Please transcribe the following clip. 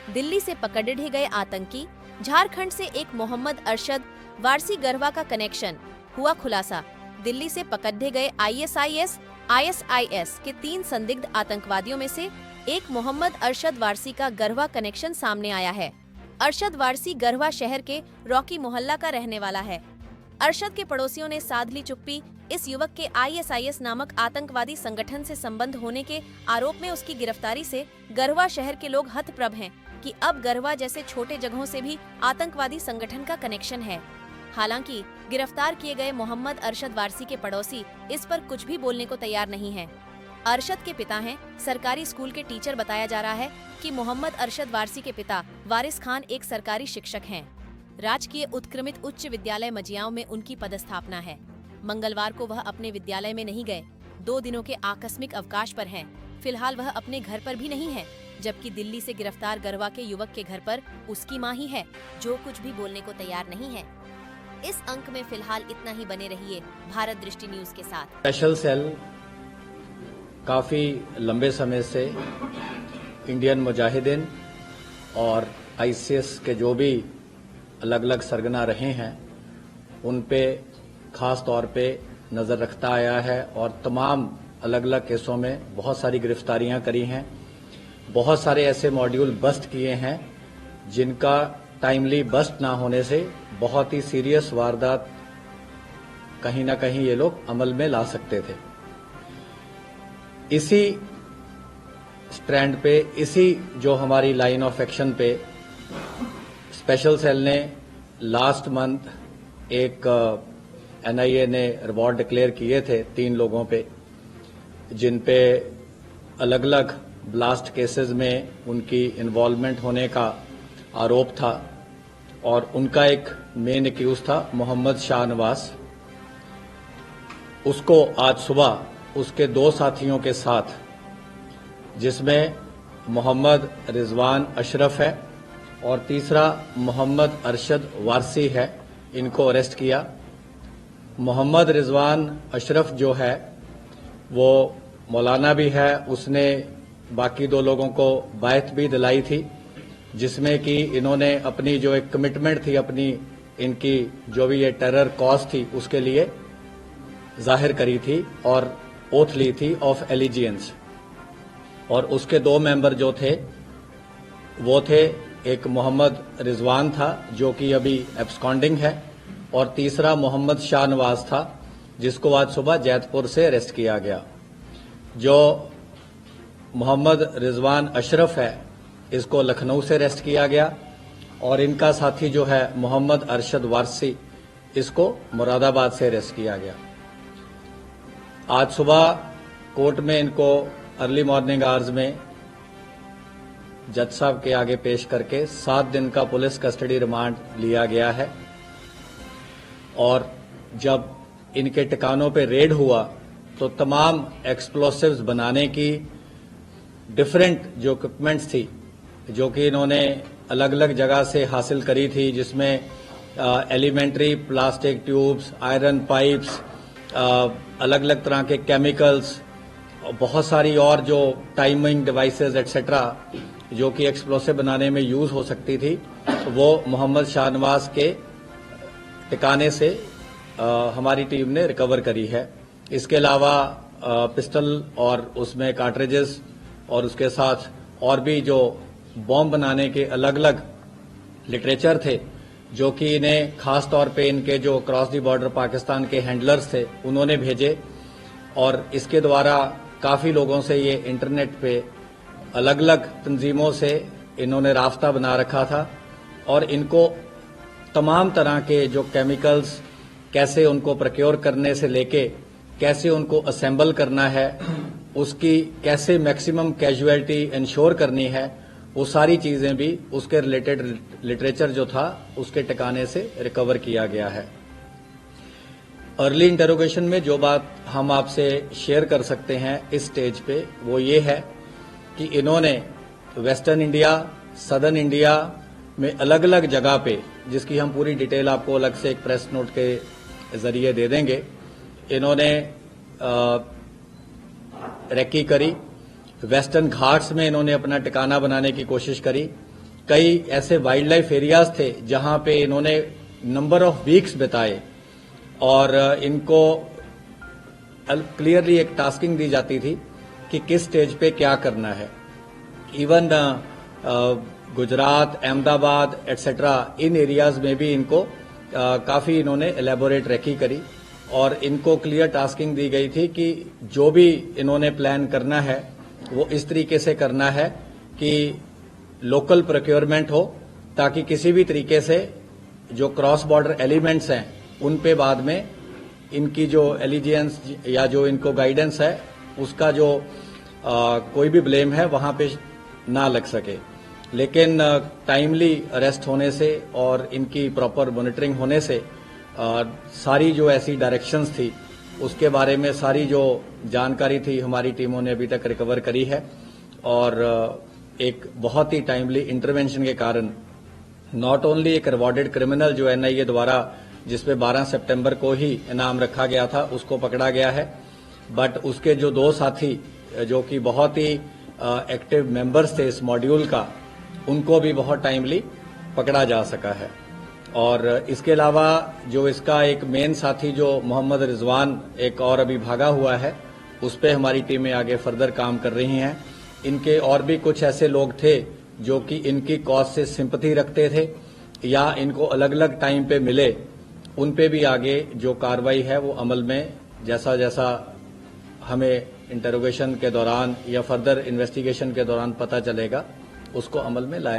दिल्ली से पकड़े गए आतंकी, झारखंड से एक मोहम्मद अरशद वारसी गरवा का कनेक्शन, हुआ खुलासा। दिल्ली से पकड़े गए ISIS के 3 संदिग्ध आतंकवादियों में से एक मोहम्मद अरशद वारसी का गरवा कनेक्शन सामने आया है। अरशद वारसी गरवा शहर के रॉकी मोहल्ला का रहने वाला है। अरशद के पड़ोसियों ने साध ली चुप्पी। इस युवक के ISIS नामक आतंकवादी संगठन से संबंध होने के आरोप में उसकी गिरफ्तारी से गरवा शहर के लोग हतप्रभ हैं कि अब गरवा जैसे छोटे जगहों से भी आतंकवादी संगठन का कनेक्शन है। हालांकि गिरफ्तार किए गए मोहम्मद अरशद वारसी के पड़ोसी इस पर कुछ भी बोलने को तैयार नहीं हैं। अरशद के पिता हैं सरकारी स्कूल के टीचर। बताया जा रहा है कि मोहम्मद अरशद वारसी के पिता वारिस खान एक सरकारी शिक्षक हैं। राजकीय उत्क्रमित उच्च विद्यालय मजियाओं में उनकी पदस्थापना है। मंगलवार को वह अपने विद्यालय में नहीं गए। 2 दिनों के आकस्मिक अवकाश पर हैं। फिलहाल वह अपने घर पर भी नहीं है, जबकि दिल्ली से गिरफ्तार गरवा के युवक के घर पर उसकी मां ही है, जो कुछ भी बोलने को तैयार नहीं है। इस अंक में फिलहाल इतना ही। बने रहिए भारत दृष्टि न्यूज के साथ। स्पेशल सेल काफी लंबे समय से इंडियन मुजाहिदीन और ISIS के जो भी अलग अलग सरगना रहे हैं उन पे खास तौर पे नजर रखता आया है और तमाम अलग अलग केसों में बहुत सारी गिरफ्तारियां करी हैं। बहुत सारे ऐसे मॉड्यूल बस्ट किए हैं जिनका टाइमली बस्ट ना होने से बहुत ही सीरियस वारदात कहीं ना कहीं ये लोग अमल में ला सकते थे। इसी स्ट्रैंड पे, इसी जो हमारी लाइन ऑफ एक्शन पे स्पेशल सेल ने लास्ट मंथ एक NIA ने रिवॉर्ड डिक्लेयर किए थे 3 लोगों पे, जिन पे अलग अलग ब्लास्ट केसेस में उनकी इन्वॉल्वमेंट होने का आरोप था और उनका एक मेन एक्यूज था मोहम्मद शाहनवाज। उसको आज सुबह उसके 2 साथियों के साथ, जिसमें मोहम्मद रिजवान अशरफ है और तीसरा मोहम्मद अरशद वारसी है, इनको अरेस्ट किया। मोहम्मद रिजवान अशरफ जो है वो मौलाना भी है। उसने बाकी 2 लोगों को बायत भी दिलाई थी, जिसमें कि इन्होंने अपनी जो एक कमिटमेंट थी, अपनी इनकी जो भी ये टेरर कॉज थी उसके लिए जाहिर करी थी और ओथ ली थी ऑफ एलिजियंस। और उसके 2 मेंबर जो थे वो थे, एक मोहम्मद रिजवान था जो कि अभी एब्सकॉन्डिंग है और तीसरा मोहम्मद शाहनवाज था जिसको आज सुबह जैतपुर से अरेस्ट किया गया। जो मोहम्मद रिजवान अशरफ है इसको लखनऊ से अरेस्ट किया गया और इनका साथी जो है मोहम्मद अरशद वारसी, इसको मुरादाबाद से अरेस्ट किया गया। आज सुबह कोर्ट में इनको अर्ली मॉर्निंग आवर्स में जज साहब के आगे पेश करके 7 दिन का पुलिस कस्टडी रिमांड लिया गया है। और जब इनके ठिकानों पे रेड हुआ तो तमाम एक्सप्लोसिव्स बनाने की डिफरेंट जो इक्विपमेंट्स थी, जो कि इन्होंने अलग अलग जगह से हासिल करी थी, जिसमें elementary plastic tubes, iron pipes, अलग अलग तरह के केमिकल्स, बहुत सारी और जो टाइमिंग डिवाइसेस एक्सेट्रा जो कि एक्सप्लोसिव बनाने में यूज हो सकती थी, वो मोहम्मद शाहनवाज के ठिकाने से हमारी टीम ने रिकवर करी है। इसके अलावा पिस्टल और उसमें कार्ट्रिजेस और उसके साथ और भी जो बॉम्ब बनाने के अलग अलग लिटरेचर थे, जो कि इन्हें खास तौर पे इनके जो क्रॉस दी बॉर्डर पाकिस्तान के हैंडलर्स थे उन्होंने भेजे। और इसके द्वारा काफी लोगों से ये इंटरनेट पे अलग अलग तंजीमों से इन्होंने राफ्ता बना रखा था और इनको तमाम तरह के जो केमिकल्स कैसे उनको प्रोक्योर करने से लेके कैसे उनको असेंबल करना है, उसकी कैसे मैक्सिमम कैजुअलिटी इंश्योर करनी है, वो सारी चीजें भी उसके रिलेटेड लिटरेचर जो था उसके ठिकाने से रिकवर किया गया है। अर्ली इंटरोगेशन में जो बात हम आपसे शेयर कर सकते हैं इस स्टेज पे वो ये है कि इन्होंने वेस्टर्न इंडिया, सदर्न इंडिया में अलग अलग जगह पे, जिसकी हम पूरी डिटेल आपको अलग से एक प्रेस नोट के जरिए दे देंगे, इन्होंने रेकी करी। वेस्टर्न घाट्स में इन्होंने अपना ठिकाना बनाने की कोशिश करी कई ऐसे वाइल्ड लाइफ एरियाज थे जहां पे इन्होंने नंबर ऑफ वीक्स बिताए और इनको क्लियरली एक टास्किंग दी जाती थी कि किस स्टेज पे क्या करना है। इवन गुजरात, अहमदाबाद एटसेट्रा इन एरियाज में भी इनको काफी इन्होंने एलेबोरेट रेकी करी और इनको क्लियर टास्किंग दी गई थी कि जो भी इन्होंने प्लान करना है वो इस तरीके से करना है कि लोकल प्रोक्योरमेंट हो, ताकि किसी भी तरीके से जो क्रॉस बॉर्डर एलिमेंट्स हैं उन पे बाद में इनकी जो एलिजियंस या जो इनको गाइडेंस है उसका जो कोई भी ब्लेम है वहां पे ना लग सके। लेकिन टाइमली अरेस्ट होने से और इनकी प्रॉपर मॉनिटरिंग होने से सारी जो ऐसी डायरेक्शंस थी उसके बारे में सारी जो जानकारी थी हमारी टीमों ने अभी तक रिकवर करी है और एक बहुत ही टाइमली इंटरवेंशन के कारण नॉट ओनली एक रिवॉर्डेड क्रिमिनल जो एनआईए द्वारा जिसपे 12 सितंबर को ही इनाम रखा गया था उसको पकड़ा गया है, बट उसके जो 2 साथी जो कि बहुत ही एक्टिव मेंबर्स थे इस मॉड्यूल का, उनको भी बहुत टाइमली पकड़ा जा सका है। और इसके अलावा जो इसका एक मेन साथी जो मोहम्मद रिजवान एक और अभी भागा हुआ है, उस पे हमारी टीमें आगे फर्दर काम कर रही हैं। इनके और भी कुछ ऐसे लोग थे जो कि इनकी कॉज से सिंपैथी रखते थे या इनको अलग अलग टाइम पे मिले, उन पे भी आगे जो कार्रवाई है वो अमल में जैसा जैसा हमें इंटरोगेशन के दौरान या फर्दर इन्वेस्टिगेशन के दौरान पता चलेगा उसको अमल में लाया